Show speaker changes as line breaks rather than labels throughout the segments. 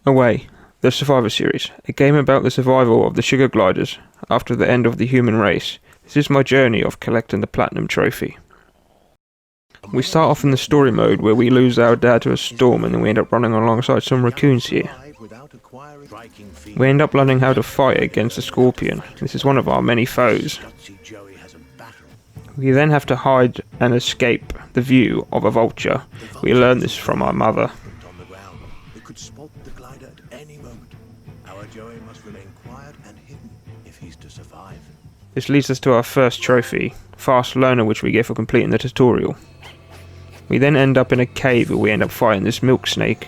Away, the Survivor Series, a game about the survival of the sugar gliders after the end of the human race. This is my journey of collecting the platinum trophy. We start off in the story mode where we lose our dad to a storm and then we end up running alongside some raccoons here. We end up learning how to fight against the scorpion. This is one of our many foes. We then have to hide and escape the view of a vulture. We learn this from our mother. This leads us to our first trophy, Fast Learner, which we get for completing the tutorial. We then end up in a cave where we end up fighting this milk snake,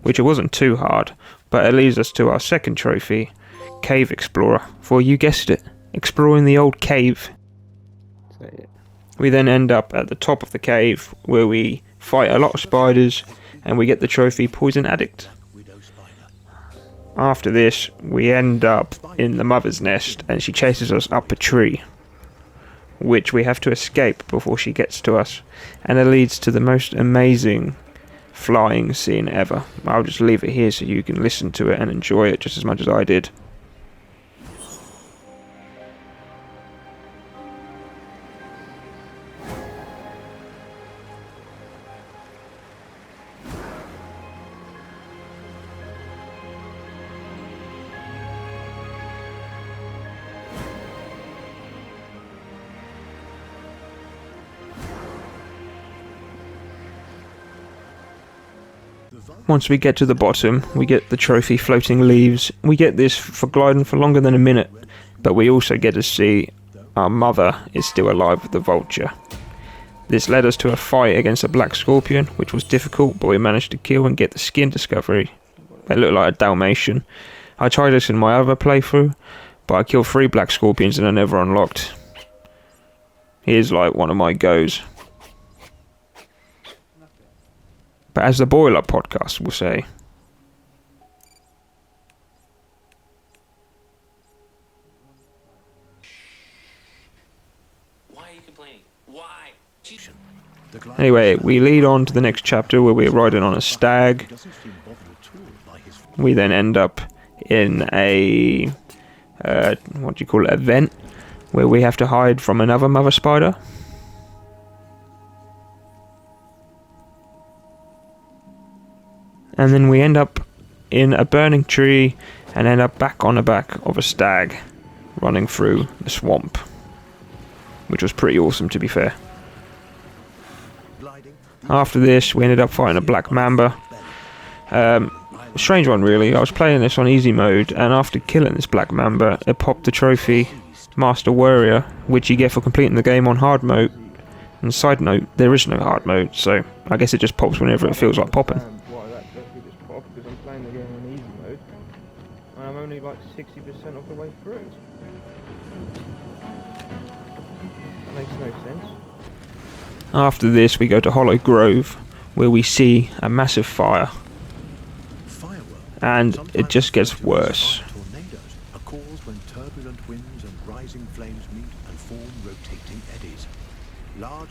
which it wasn't too hard, but it leads us to our second trophy, Cave Explorer, for you guessed it, exploring the old cave. We then end up at the top of the cave where we fight a lot of spiders and we get the trophy Poison Addict. After this, we end up in the mother's nest and she chases us up a tree, which we have to escape before she gets to us, and it leads to the most amazing flying scene ever. I'll just leave it here so you can listen to it and enjoy it just as much as I did. Once we get to the bottom, we get the trophy Floating Leaves. We get this for gliding for longer than a minute, but we also get to see our mother is still alive with the vulture. This led us to a fight against a black scorpion, which was difficult, but we managed to kill and get the skin discovery. They look like a Dalmatian. I tried this in my other playthrough, but I killed 3 black scorpions and I never unlocked. Here's like one of my goes. But as the Boiler podcast will say,
why are you complaining? Why?
Anyway, we lead on to the next chapter where we're riding on a stag. We then end up in a event where we have to hide from another mother spider. And then we end up in a burning tree and end up back on the back of a stag running through the swamp, which was pretty awesome to be fair. After this we ended up fighting a black mamba. Strange one really. I was playing this on easy mode and after killing this black mamba it popped the trophy Master Warrior, which you get for completing the game on hard mode. And side note, there is no hard mode, so I guess it just pops whenever it feels like popping. Because I'm playing the game on easy mode and I'm only like 60% of the way through. That makes no sense. After this we go to Hollow Grove where we see a massive fire and it just gets worse.
Tornadoes are caused when turbulent winds and rising flames meet and form rotating eddies.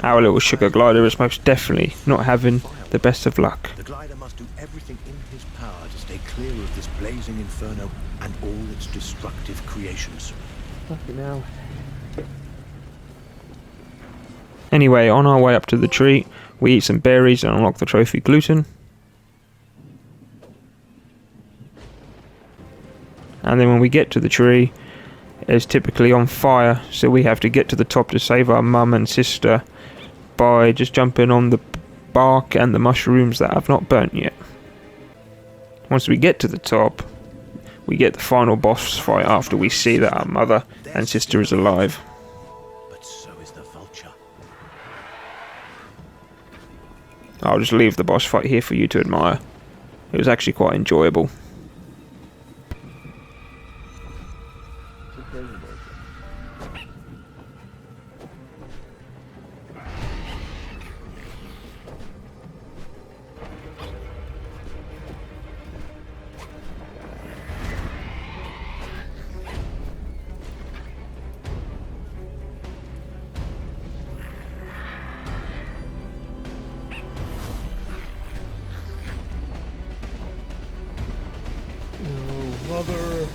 Our little sugar glider is most definitely not having the best of luck.
The glider must do everything in his power to stay clear of this blazing inferno and all its destructive creations.
Fucking hell. Anyway, on our way up to the tree, we eat some berries and unlock the trophy gluten. And then when we get to the tree, it's typically on fire, so we have to get to the top to save our mum and sister by just jumping on the bark and the mushrooms that have not burnt yet. Once we get to the top, we get the final boss fight after we see that our mother and sister is alive.
But so is the vulture.
I'll just leave the boss fight here for you to admire. It was actually quite enjoyable.
Mother!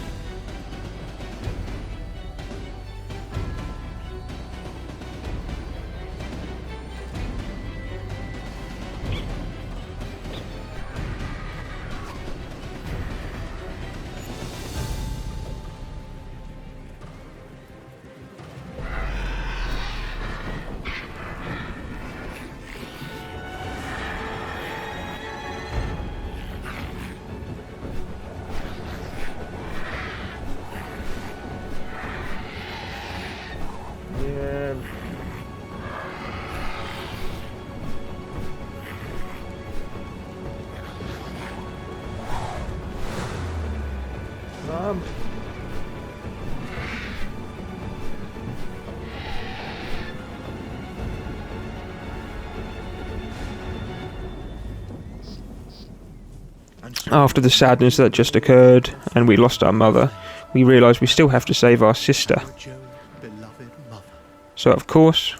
Yeah. Mom. After the sadness that just occurred and we lost our mother, we realised we still have to save our sister.
Joe's beloved mother.
So of course,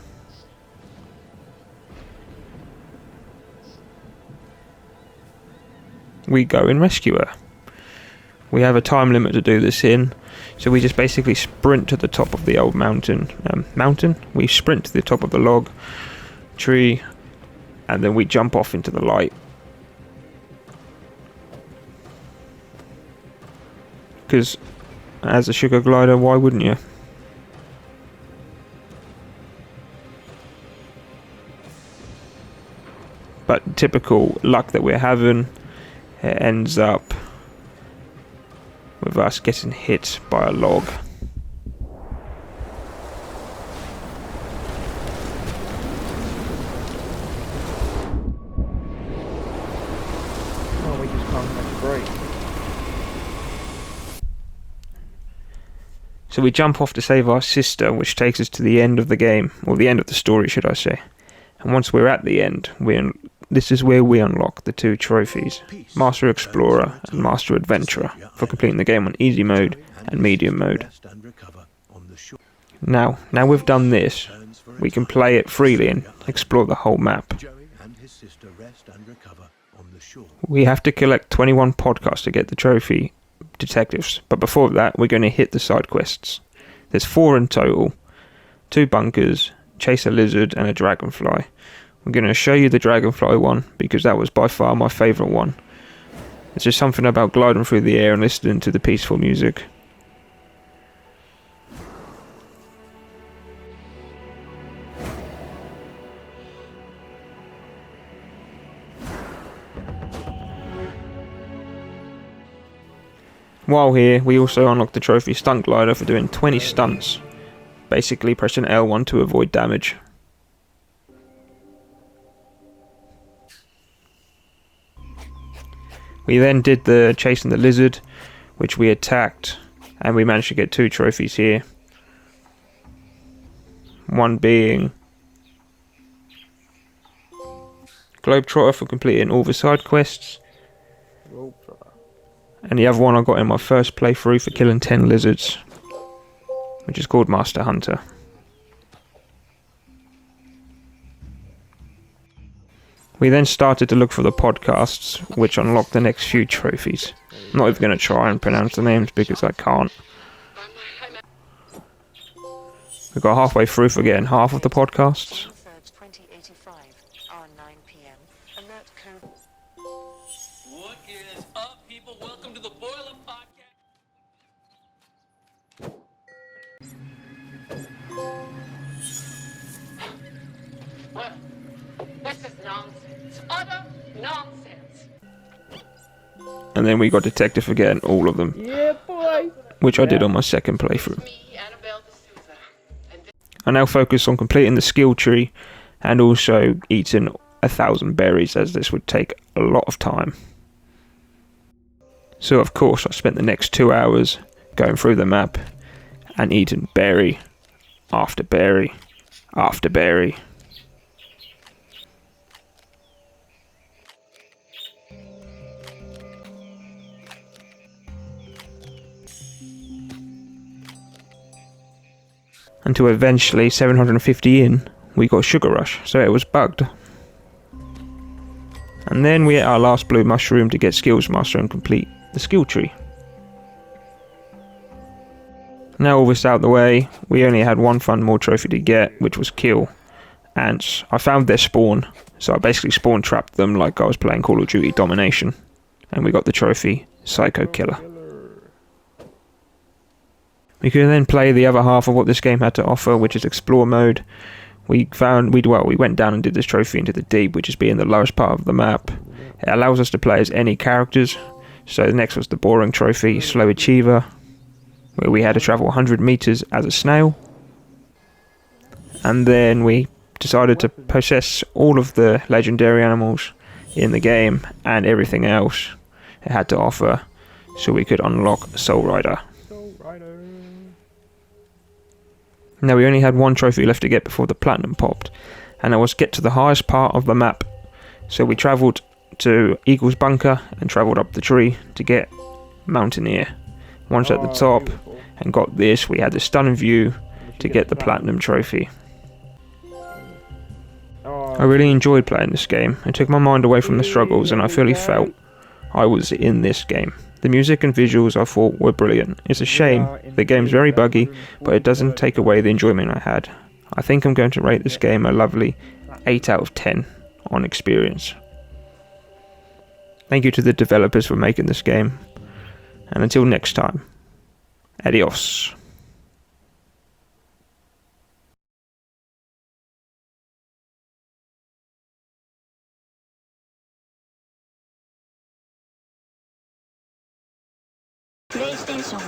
we go and rescue her. We have a time limit to do this in, so we just basically sprint to the top of the old mountain. We sprint to the top of the log tree, and then we jump off into the light. Because as a sugar glider, why wouldn't you? But typical luck that we're having, it ends up with us getting hit by a log. Oh, we just can't catch a break. So we jump off to save our sister, which takes us to the end of the game, or the end of the story, should I say. And once we're at the end, this is where we unlock the 2 trophies, Master Explorer and Master Adventurer, for completing the game on easy mode and medium mode. Now we've done this, we can play it freely and explore the whole map. We have to collect 21 podcasts to get the trophy detectives, but before that we're going to hit the side quests. There's 4 in total, 2 bunkers, chase a lizard and a dragonfly. I'm going to show you the dragonfly one because that was by far my favourite one. There's just something about gliding through the air and listening to the peaceful music. While here, we also unlocked the trophy stunt glider for doing 20 stunts, basically pressing L1 to avoid damage. We then did the chasing the lizard, which we attacked, and we managed to get 2 trophies here. One being Globetrotter for completing all the side quests, and the other one I got in my first playthrough for killing 10 lizards, which is called Master Hunter. We then started to look for the podcasts, which unlocked the next few trophies. I'm not even going to try and pronounce the names because I can't. We got halfway through for getting half of the podcasts.
What is up, people? Welcome to the Boiler Podcast.
What? This is nonsense. Utter nonsense.
And then we got detective for getting all of them.
Yeah, boy.
Which I did on my second playthrough.
Me, Annabelle D'Souza. And this
I now focus on completing the skill tree and also eating 1,000 berries, as this would take a lot of time. So of course I spent the next 2 hours going through the map and eating berry after berry after berry. Until eventually, 750 in, we got Sugar Rush, so it was bugged. And then we ate our last blue mushroom to get Skills Master and complete the skill tree. Now all this out of the way, we only had one fun more trophy to get, which was kill. And I found their spawn, so I basically spawn trapped them like I was playing Call of Duty Domination. And we got the trophy, Psycho Killer. We could then play the other half of what this game had to offer, which is Explore mode. We went down and did this trophy into the deep, which is being the lowest part of the map. It allows us to play as any characters. So the next was the boring trophy, Slow Achiever, where we had to travel 100 meters as a snail. And then we decided to possess all of the legendary animals in the game and everything else it had to offer, so we could unlock Soul Rider. Now we only had one trophy left to get before the platinum popped, and it was get to the highest part of the map. So we travelled to Eagle's Bunker and travelled up the tree to get Mountaineer. Once at the top and got this, we had the stunning view to get the platinum trophy. I really enjoyed playing this game. It took my mind away from the struggles, and I fully felt I was in this game. The music and visuals I thought were brilliant. It's a shame the game's very buggy, but it doesn't take away the enjoyment I had. I think I'm going to rate this game a lovely 8 out of 10 on experience. Thank you to the developers for making this game, and until next time, adios.
PlayStation